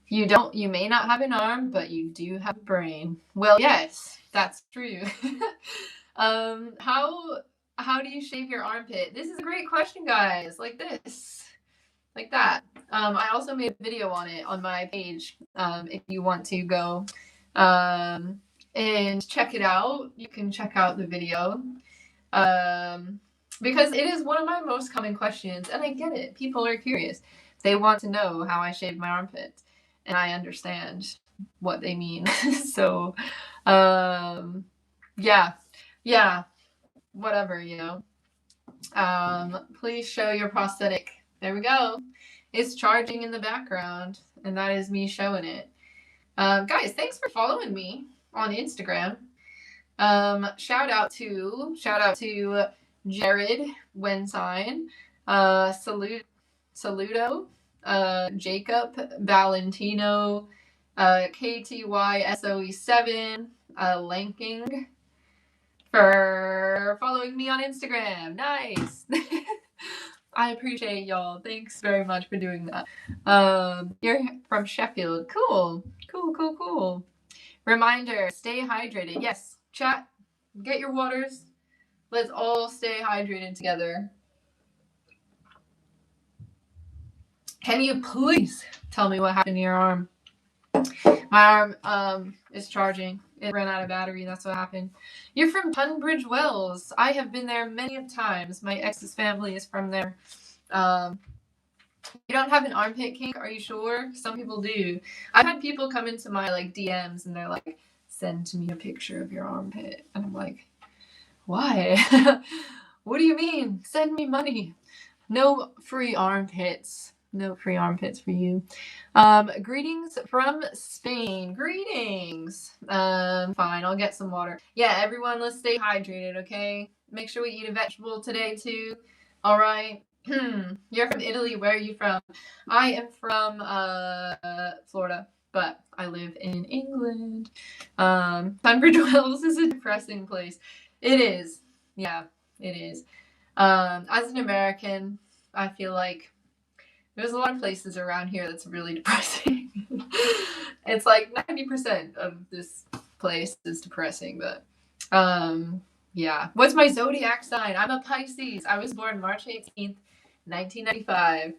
You may not have an arm, but you do have a brain. Well, yes, that's true. How do you shave your armpit? This is a great question, guys. Like this. Like that. I also made a video on it on my page. If you want to go and check it out, you can check out the video. because it is one of my most common questions, and I get it. People are curious. They want to know how I shave my armpits, and I understand what they mean. So, yeah, yeah, whatever, you know. Please show your prosthetic. There we go. It's charging in the background, and that is me showing it. Guys, thanks for following me on Instagram. Shout out to Jared Wensign, Saludo, Jacob Valentino, KTYSOE7, Lanking, for following me on Instagram. Nice. I appreciate y'all. Thanks very much for doing that. You're from Sheffield. Cool. Reminder, stay hydrated. Yes, chat, get your waters. Let's all stay hydrated together. Can you please tell me what happened to your arm? My arm is charging. It ran out of battery. That's what happened. You're from Tunbridge Wells. I have been there many times. My ex's family is from there. You don't have an armpit kink? Are you sure? Some people do. I've had people come into my like DMs and they're like, send me a picture of your armpit. And I'm like, why? What do you mean? Send me money. No free armpits. No free armpits for you. Greetings from Spain. Greetings. Fine, I'll get some water. Yeah, everyone, let's stay hydrated, okay? Make sure we eat a vegetable today, too. All right. You're from Italy. Where are you from? I am from Florida, but I live in England. Tunbridge Wells is a depressing place. It is. Yeah, it is. As an American, I feel like there's a lot of places around here that's really depressing. It's like 90% of this place is depressing, but yeah. What's my zodiac sign? I'm a Pisces. I was born March 18th, 1995.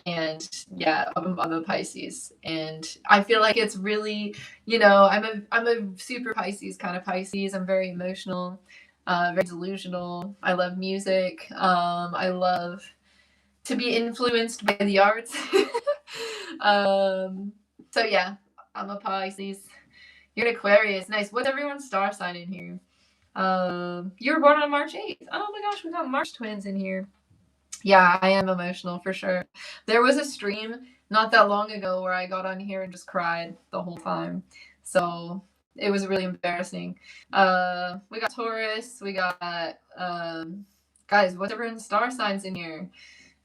And yeah, I'm a Pisces, and I feel like it's really, you know, I'm a super Pisces kind of Pisces. I'm very emotional, very delusional. I love music. I love to be influenced by the arts. So yeah, I'm a Pisces. You're an Aquarius. Nice. What's everyone's star sign in here? You were born on March 8th. Oh my gosh, we got March twins in here. Yeah, I am emotional for sure. There was a stream not that long ago where I got on here and just cried the whole time. So it was really embarrassing. We got Taurus. We got guys, what's everyone's star signs in here?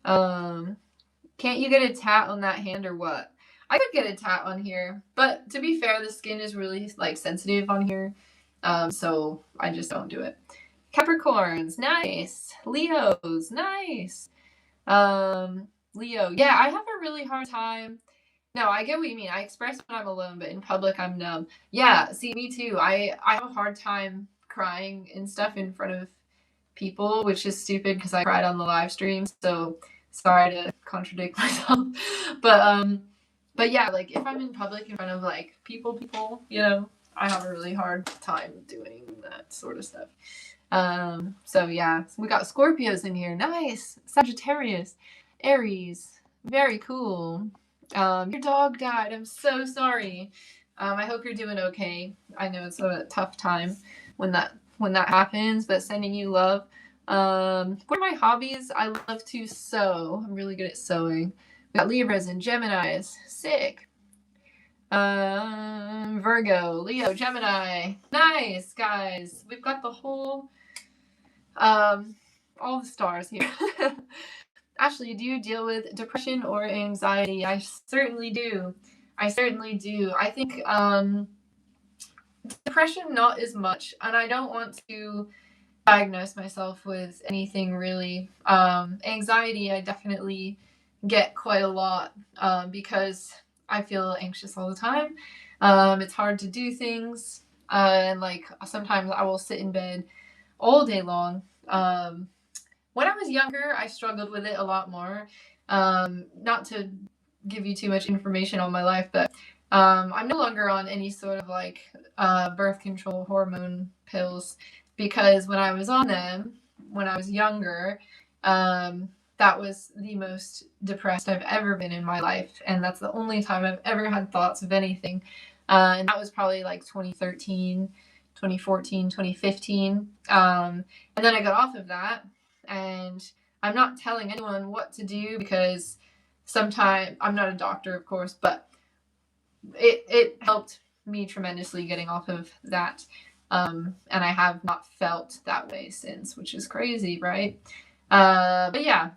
Can't you get a tat on that hand or what? I could get a tat on here, but to be fair, the skin is really like sensitive on here. So I just don't do it. Capricorns, nice. Leos, nice. Leo, yeah, I have a really hard time. No, I get what you mean. I express when I'm alone, but in public I'm numb. Yeah, see, me too. I have a hard time crying and stuff in front of people, which is stupid because I cried on the live stream. So sorry to contradict myself, but yeah, like if I'm in public in front of like people, you know, I have a really hard time doing that sort of stuff. So yeah, we got Scorpios in here. Nice. Sagittarius, Aries, very cool. Your dog died. I'm so sorry. I hope you're doing okay. I know it's a tough time when that happens, but sending you love. What are my hobbies? I love to sew. I'm really good at sewing. We got Libras and Geminis. Sick. Virgo, Leo, Gemini. Nice, guys. We've got the whole all the stars here. Ashley, do you deal with depression or anxiety? I certainly do. I think depression not as much, and I don't want to diagnose myself with anything really. Anxiety, I definitely get quite a lot because I feel anxious all the time. It's hard to do things, and like sometimes I will sit in bed all day long. When I was younger, I struggled with it a lot more. Not to give you too much information on my life, but I'm no longer on any sort of like birth control hormone pills, because when I was on them, when I was younger. That was the most depressed I've ever been in my life, and that's the only time I've ever had thoughts of anything. And that was probably like 2013, 2014, 2015. And then I got off of that, and I'm not telling anyone what to do because sometimes I'm not a doctor, of course, but it helped me tremendously getting off of that. And I have not felt that way since, which is crazy, right? But yeah,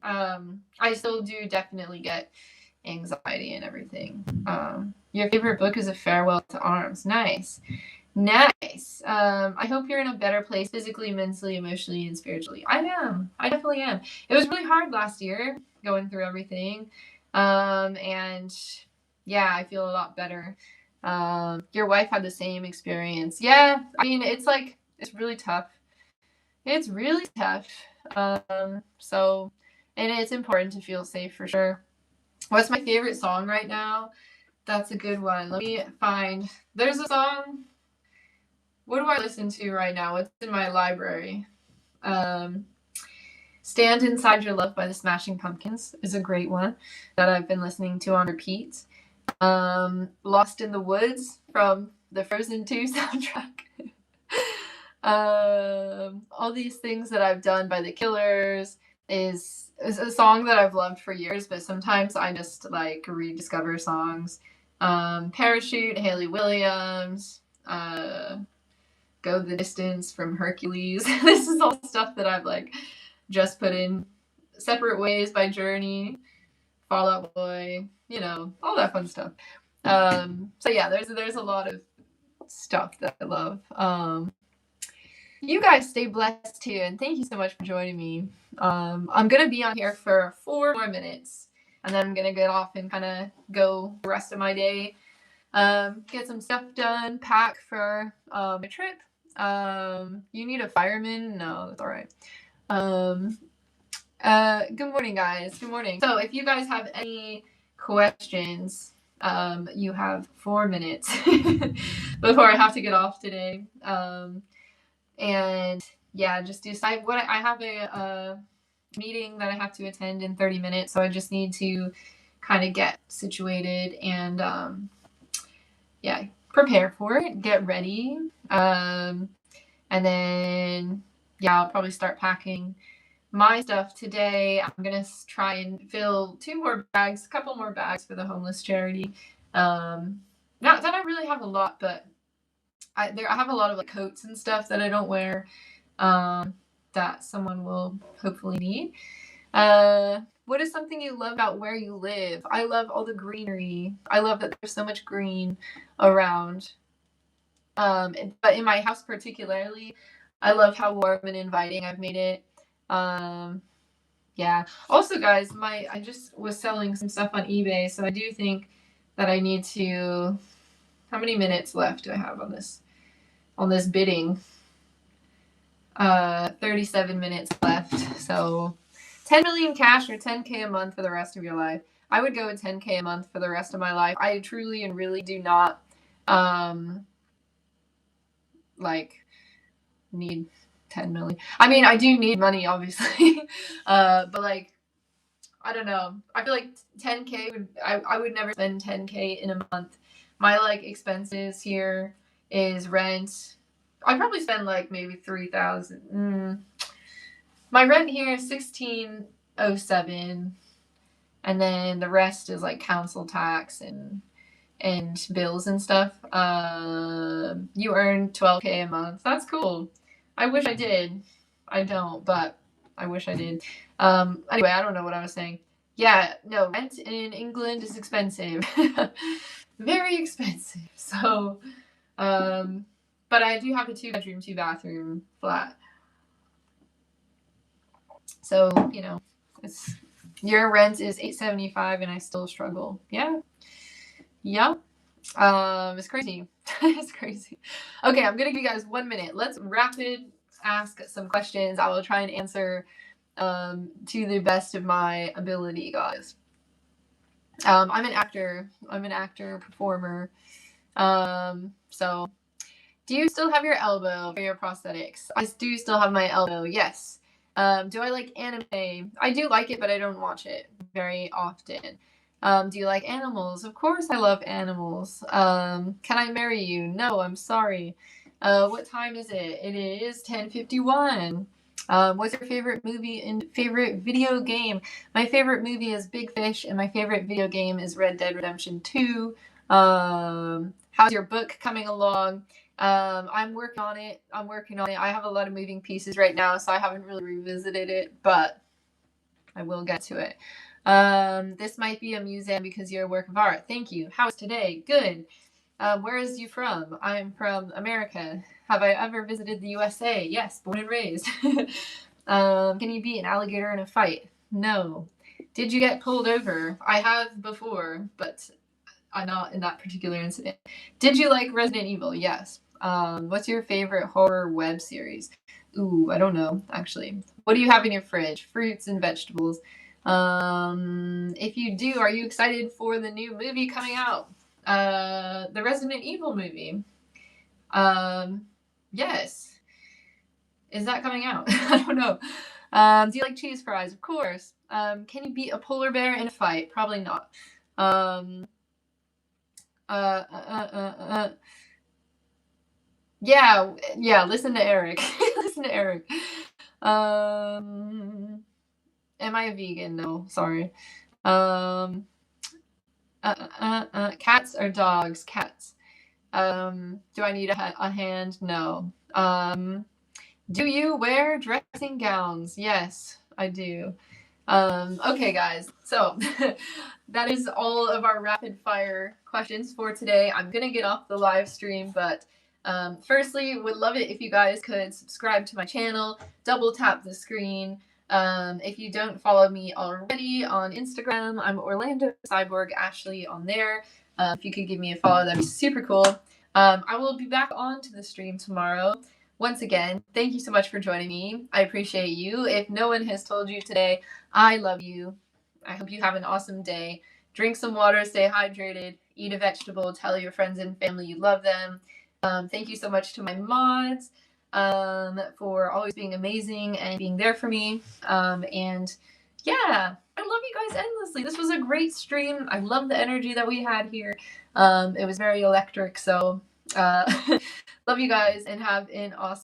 I still do definitely get anxiety and everything. Your favorite book is A Farewell to Arms. Nice. Nice. I hope you're in a better place physically, mentally, emotionally, and spiritually. I am. I definitely am. It was really hard last year going through everything. And yeah, I feel a lot better. Your wife had the same experience. Yeah, I mean, it's really tough. It's really tough. So, and it's important to feel safe for sure. What's my favorite song right now? That's a good one. Let me find. There's a song. What do I listen to right now? What's in my library? Stand Inside Your Love by the Smashing Pumpkins is a great one that I've been listening to on repeat. Lost in the Woods from the Frozen 2 soundtrack. All These Things That I've Done by The Killers is a song that I've loved for years, but sometimes I just like rediscover songs. Parachute, Hayley Williams, Go the Distance from Hercules. This is all stuff that I've like just put in. Separate Ways by Journey, Fall Out Boy, you know, all that fun stuff. So yeah, there's a lot of stuff that I love. You guys stay blessed too, and thank you so much for joining me. I'm gonna be on here for 4 more minutes, and then I'm gonna get off and kind of go the rest of my day, get some stuff done, pack for my trip. You need a fireman? No, that's all right. Good morning, guys. Good morning. So if you guys have any questions, you have 4 minutes before I have to get off today. And yeah, just decide what I have a meeting that I have to attend in 30 minutes. So I just need to kind of get situated and, yeah, prepare for it, get ready. And then, yeah, I'll probably start packing my stuff today. I'm going to try and fill 2 more bags, a couple more bags for the homeless charity. Not that I really have a lot, but I have a lot of like coats and stuff that I don't wear, that someone will hopefully need. What is something you love about where you live? I love all the greenery. I love that there's so much green around. But in my house particularly, I love how warm and inviting I've made it. Yeah. Also, guys, I just was selling some stuff on eBay, so I do think that I need to. How many minutes left do I have on this bidding? 37 minutes left. So 10 million cash or 10K a month for the rest of your life. I would go with 10K a month for the rest of my life. I truly and really do not like need 10 million. I mean, I do need money, obviously. But like, I don't know. I feel like 10K I would never spend 10K in a month. My like expenses here is rent. I'd probably spend like maybe 3,000. My rent here is 1607, and then the rest is like council tax and bills and stuff. You earn 12K a month. That's cool. I wish I did. I don't, but I wish I did. Anyway, I don't know what I was saying. Yeah, no, rent in England is expensive. Very expensive. So, but I do have a 2-bedroom, 2-bathroom flat. So, you know, your rent is $875 and I still struggle. Yeah. Yeah. It's crazy. It's crazy. Okay, I'm gonna give you guys 1 minute. Let's rapid ask some questions. I will try and answer to the best of my ability, guys. I'm an actor, performer. So Do you still have your elbow for your prosthetics? I do still have my elbow, yes. Do I like anime? I do like it, but I don't watch it very often. Do you like animals? Of course I love animals. Can I marry you? No, I'm sorry. What time is it? It is 10:51. What's your favorite movie and favorite video game? My favorite movie is Big Fish, and my favorite video game is Red Dead Redemption 2. How's your book coming along? I'm working on it. I have a lot of moving pieces right now, so I haven't really revisited it, but I will get to it. This might be a museum because you're a work of art. Thank you. How is today? Good. Where is you from? I'm from America. Have I ever visited the USA? Yes, born and raised. Can you beat an alligator in a fight? No. Did you get pulled over? I have before, but not in that particular incident. Did you like Resident Evil? Yes. What's your favorite horror web series? Ooh, I don't know, actually. What do you have in your fridge? Fruits and vegetables. If you do, are you excited for the new movie coming out? The Resident Evil movie. Yes. Is that coming out? I don't know. Do you like cheese fries? Of course. Can you beat a polar bear in a fight? Probably not. Yeah, listen to Eric. Listen to Eric. Am I a vegan? No, sorry. Cats or dogs? Cats. Do I need a hand? No. Do you wear dressing gowns? Yes, I do. Okay, guys, so that is all of our rapid fire questions for today. I'm gonna get off the live stream, but firstly, would love it if you guys could subscribe to my channel, double tap the screen. If you don't follow me already on Instagram, I'm Orlando Cyborg Ashley on there. If you could give me a follow, that'd be super cool. I will be back onto the stream tomorrow. Once again, thank you so much for joining me. I appreciate you. If no one has told you today, I love you. I hope you have an awesome day. Drink some water, stay hydrated, eat a vegetable, tell your friends and family you love them. Thank you so much to my mods for always being amazing and being there for me. And yeah, I love you guys endlessly. This was a great stream. I love the energy that we had here. It was very electric. So love you guys and have an awesome